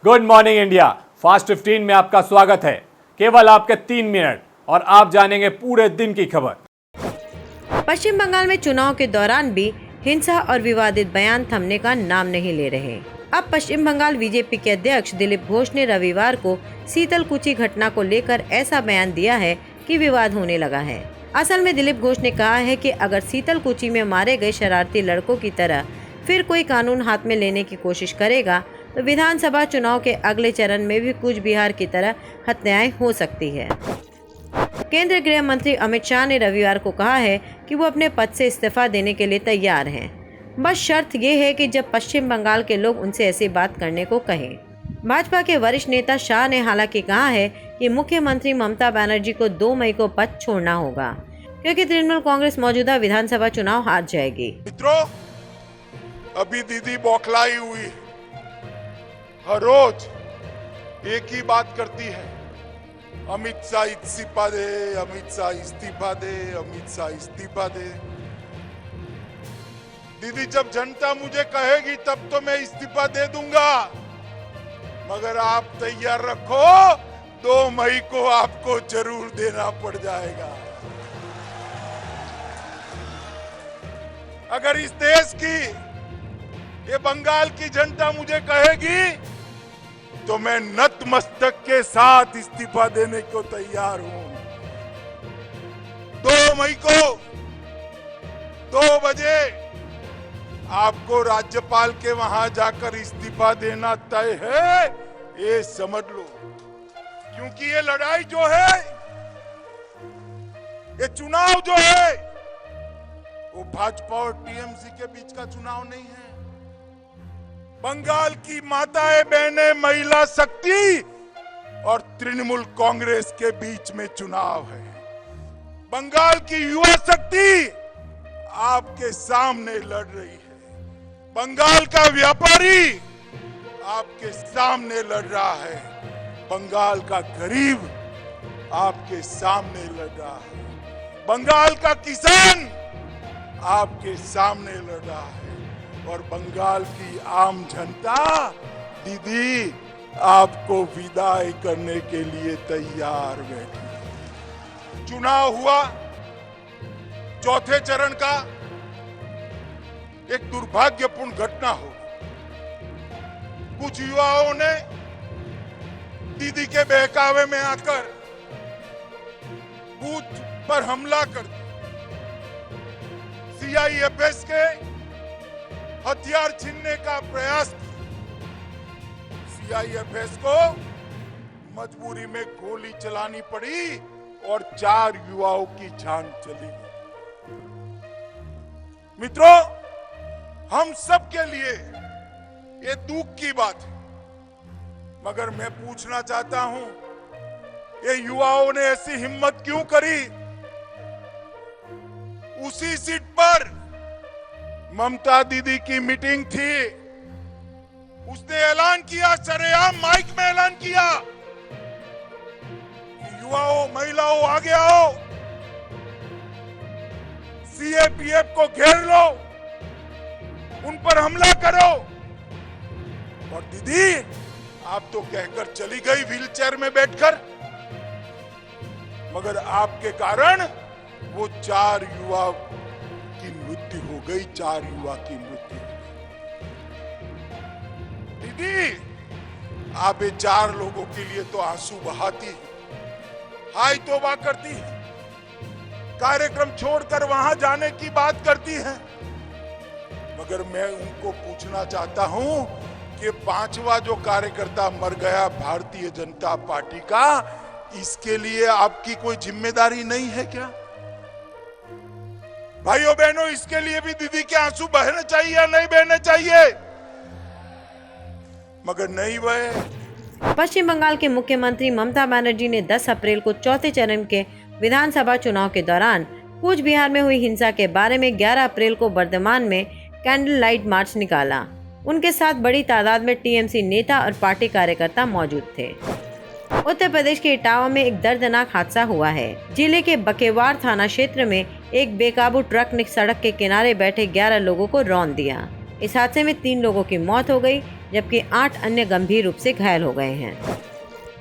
Good morning India fast 15 में आपका स्वागत है। केवल आपके 3 मिनट और आप जानेंगे पूरे दिन की खबर। पश्चिम बंगाल में चुनाव के दौरान भी हिंसा और विवादित बयान थमने का नाम नहीं ले रहे। अब पश्चिम बंगाल बीजेपी के अध्यक्ष दिलीप घोष ने रविवार को शीतलकुची घटना को लेकर ऐसा बयान दिया है कि विवाद होने लगा है। असल में दिलीप घोष ने कहा है कि अगर शीतलकुची में मारे गए शरारती लड़कों की तरह फिर कोई कानून हाथ में लेने की कोशिश करेगा तो विधानसभा चुनाव के अगले चरण में भी कूच बिहार की तरह हत्याएं हो सकती है। केंद्रीय गृह मंत्री अमित शाह ने रविवार को कहा है कि वो अपने पद से इस्तीफा देने के लिए तैयार हैं। बस शर्त ये है कि जब पश्चिम बंगाल के लोग उनसे ऐसी बात करने को कहें। भाजपा के वरिष्ठ नेता शाह ने हालांकि कहा है कि मुख्यमंत्री ममता बनर्जी को 2 मई को पद छोड़ना होगा क्योंकि तृणमूल कांग्रेस मौजूदा विधानसभा चुनाव हार जाएगी। मित्रों, अभी दीदी बौखलाई हुई, हर रोज एक ही बात करती है, अमित शाह इस्तीफा दे, अमित शाह इस्तीफा दे, अमित शाह इस्तीफा दे। दीदी, जब जनता मुझे कहेगी तब तो मैं इस्तीफा दे दूंगा, मगर आप तैयार रखो, 2 मई को आपको जरूर देना पड़ जाएगा। अगर इस देश की, ये बंगाल की जनता मुझे कहेगी तो मैं नतमस्तक के साथ इस्तीफा देने को तैयार हूं। 2 मई को 2 बजे आपको राज्यपाल के वहां जाकर इस्तीफा देना तय है, ये समझ लो। क्योंकि ये लड़ाई जो है, ये चुनाव जो है, वो भाजपा और टीएमसी के बीच का चुनाव नहीं है। बंगाल की माताएं बहनें, महिला शक्ति और तृणमूल कांग्रेस के बीच में चुनाव है। बंगाल की युवा शक्ति आपके सामने लड़ रही है। बंगाल का व्यापारी आपके सामने लड़ रहा है। बंगाल का गरीब आपके सामने लड़ रहा है। बंगाल का किसान आपके सामने लड़ रहा है और बंगाल की आम जनता दीदी आपको विदाई करने के लिए तैयार बैठी है। चुनाव हुआ, चौथे चरण का एक दुर्भाग्यपूर्ण घटना हो। कुछ युवाओं ने दीदी के बहकावे में आकर बूथ पर हमला कर दिया। सीआईएफएस के हथियार छीनने का प्रयास किया। सीआईएफएस को मजबूरी में गोली चलानी पड़ी और 4 युवाओं की जान चली गई। मित्रों, हम सब के लिए ये दुख की बात है, मगर मैं पूछना चाहता हूं, ये युवाओं ने ऐसी हिम्मत क्यों करी? उसी सीट पर ममता दीदी की मीटिंग थी, उसने ऐलान किया, सरेआम माइक में ऐलान किया, युवाओं, महिलाओं आगे आओ, सीएपीएफ को घेर लो, उन पर हमला करो। और दीदी, आप तो कहकर चली गई व्हीलचेयर में बैठकर, मगर आपके कारण वो 4 युवा की मृत्यु हो गई। 4 युवा की मृत्यु हो गई। दीदी, आप ये 4 लोगों के लिए तो आंसू बहाती है, हाय तौबा करती है, कार्यक्रम छोड़कर वहां जाने की बात करती है, मगर मैं उनको पूछना चाहता हूं कि 5वां जो कार्यकर्ता मर गया भारतीय जनता पार्टी का, इसके लिए आपकी कोई जिम्मेदारी नहीं है क्या? भाइयों बहनों, इसके लिए भी दीदी के आंसू बहने चाहिए या नहीं बहने चाहिए? मगर नहीं बहे। पश्चिम बंगाल के मुख्यमंत्री ममता बनर्जी ने 10 अप्रैल को चौथे चरण के विधानसभा चुनाव के दौरान कूच बिहार में हुई हिंसा के बारे में 11 अप्रैल को बर्धमान में कैंडल लाइट मार्च निकाला। उनके साथ बड़ी तादाद में टीएमसी नेता और पार्टी कार्यकर्ता मौजूद थे। उत्तर प्रदेश के इटावा में एक दर्दनाक हादसा हुआ है। जिले के बकेवार थाना क्षेत्र में एक बेकाबू ट्रक ने सड़क के किनारे बैठे 11 लोगों को रौंद दिया। इस हादसे में 3 लोगों की मौत हो गई, जबकि 8 अन्य गंभीर रूप से घायल हो गए हैं।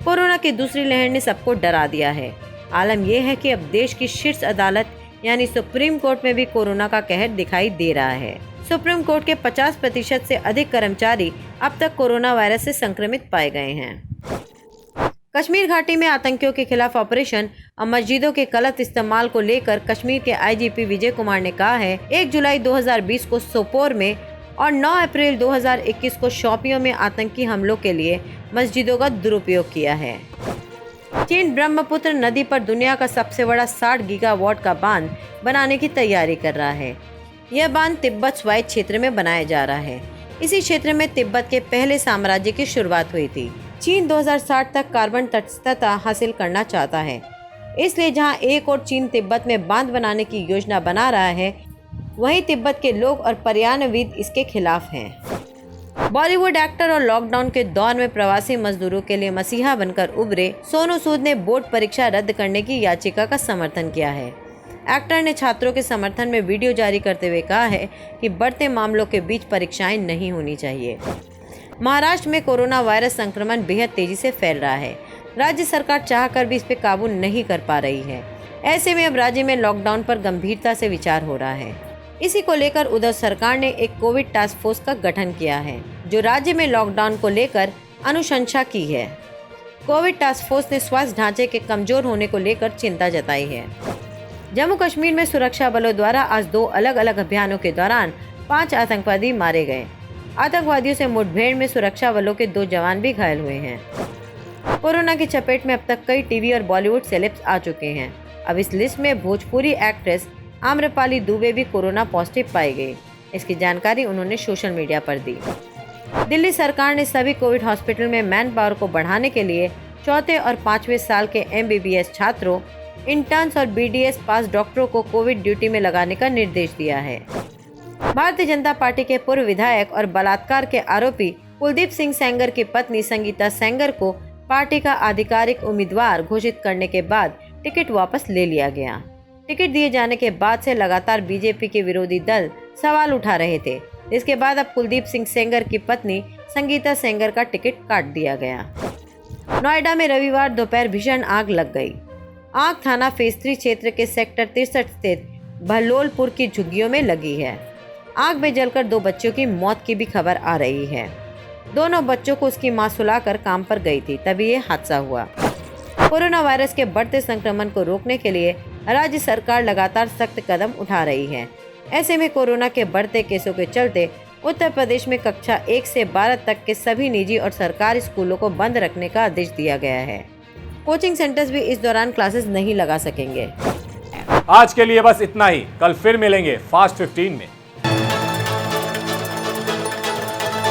कोरोना की दूसरी लहर ने सबको डरा दिया है। आलम यह है कि अब देश की शीर्ष अदालत यानी सुप्रीम कोर्ट में भी कोरोना का कहर दिखाई दे रहा है। सुप्रीम कोर्ट के 50% से अधिक कर्मचारी अब तक कोरोना वायरस से संक्रमित पाए गए हैं। कश्मीर घाटी में आतंकियों के खिलाफ ऑपरेशन और मस्जिदों के गलत इस्तेमाल को लेकर कश्मीर के आईजीपी विजय कुमार ने कहा है, 1 जुलाई 2020 को सोपोर में और 9 अप्रैल 2021 को शोपियों में आतंकी हमलों के लिए मस्जिदों का दुरुपयोग किया है। चीन ब्रह्मपुत्र नदी पर दुनिया का सबसे बड़ा 60 गीगावाट का बांध बनाने की तैयारी कर रहा है। यह बांध तिब्बत स्वायत्त क्षेत्र में बनाया जा रहा है। इसी क्षेत्र में तिब्बत के पहले साम्राज्य की शुरुआत हुई थी। चीन 2060 तक कार्बन तटस्थता हासिल करना चाहता है, इसलिए जहां एक और चीन तिब्बत में बांध बनाने की योजना बना रहा है, वहीं तिब्बत के लोग और पर्यावरणविद इसके खिलाफ हैं। बॉलीवुड एक्टर और लॉकडाउन के दौर में प्रवासी मजदूरों के लिए मसीहा बनकर उभरे सोनू सूद ने बोर्ड परीक्षा रद्द करने की याचिका का समर्थन किया है। एक्टर ने छात्रों के समर्थन में वीडियो जारी करते हुए कहा है कि बढ़ते मामलों के बीच परीक्षाएं नहीं होनी चाहिए। महाराष्ट्र में कोरोना वायरस संक्रमण बेहद तेजी से फैल रहा है। राज्य सरकार चाहकर भी इस पर काबू नहीं कर पा रही है। ऐसे में अब राज्य में लॉकडाउन पर गंभीरता से विचार हो रहा है। इसी को लेकर उद्धव सरकार ने एक कोविड टास्क फोर्स का गठन किया है, जो राज्य में लॉकडाउन को लेकर अनुशंसा की है। कोविड टास्क फोर्स ने स्वास्थ्य ढांचे के कमजोर होने को लेकर चिंता जताई है। जम्मू कश्मीर में सुरक्षा बलों द्वारा आज 2 अलग अलग अभियानों के दौरान 5 आतंकवादी मारे गए। आतंकवादियों से मुठभेड़ में सुरक्षा बलों के 2 जवान भी घायल हुए हैं। कोरोना की चपेट में अब तक कई टीवी और बॉलीवुड सेलेब्स आ चुके हैं। अब इस लिस्ट में भोजपुरी एक्ट्रेस आम्रपाली दुबे भी कोरोना पॉजिटिव पाई गई। इसकी जानकारी उन्होंने सोशल मीडिया पर दी। दिल्ली सरकार ने सभी कोविड हॉस्पिटल में मैन पावर को बढ़ाने के लिए 4थे और 5वें साल के MBBS छात्रों, इंटर्न्स और BDS पास डॉक्टरों को कोविड ड्यूटी में लगाने का निर्देश दिया है। भारतीय जनता पार्टी के पूर्व विधायक और बलात्कार के आरोपी कुलदीप सिंह सेंगर की पत्नी संगीता सेंगर को पार्टी का आधिकारिक उम्मीदवार घोषित करने के बाद टिकट वापस ले लिया गया। टिकट दिए जाने के बाद से लगातार बीजेपी के विरोधी दल सवाल उठा रहे थे, जिसके बाद अब कुलदीप सिंह सेंगर की पत्नी संगीता सेंगर का टिकट काट दिया गया। नोएडा में रविवार दोपहर भीषण आग लग गई। आग थाना फेज 3 क्षेत्र के सेक्टर 63 स्थित बहलोलपुर की झुग्गियों में लगी है। आग में जलकर 2 बच्चों की मौत की भी खबर आ रही है। दोनों बच्चों को उसकी मां सुलाकर काम पर गई थी, तभी ये हादसा हुआ। कोरोना वायरस के बढ़ते संक्रमण को रोकने के लिए राज्य सरकार लगातार सख्त कदम उठा रही है। ऐसे में कोरोना के बढ़ते केसों के चलते उत्तर प्रदेश में कक्षा 1 से 12 तक के सभी निजी और सरकारी स्कूलों को बंद रखने का आदेश दिया गया है। कोचिंग सेंटर्स भी इस दौरान क्लासेस नहीं लगा सकेंगे। आज के लिए बस इतना ही। कल फिर मिलेंगे फास्ट 15 में।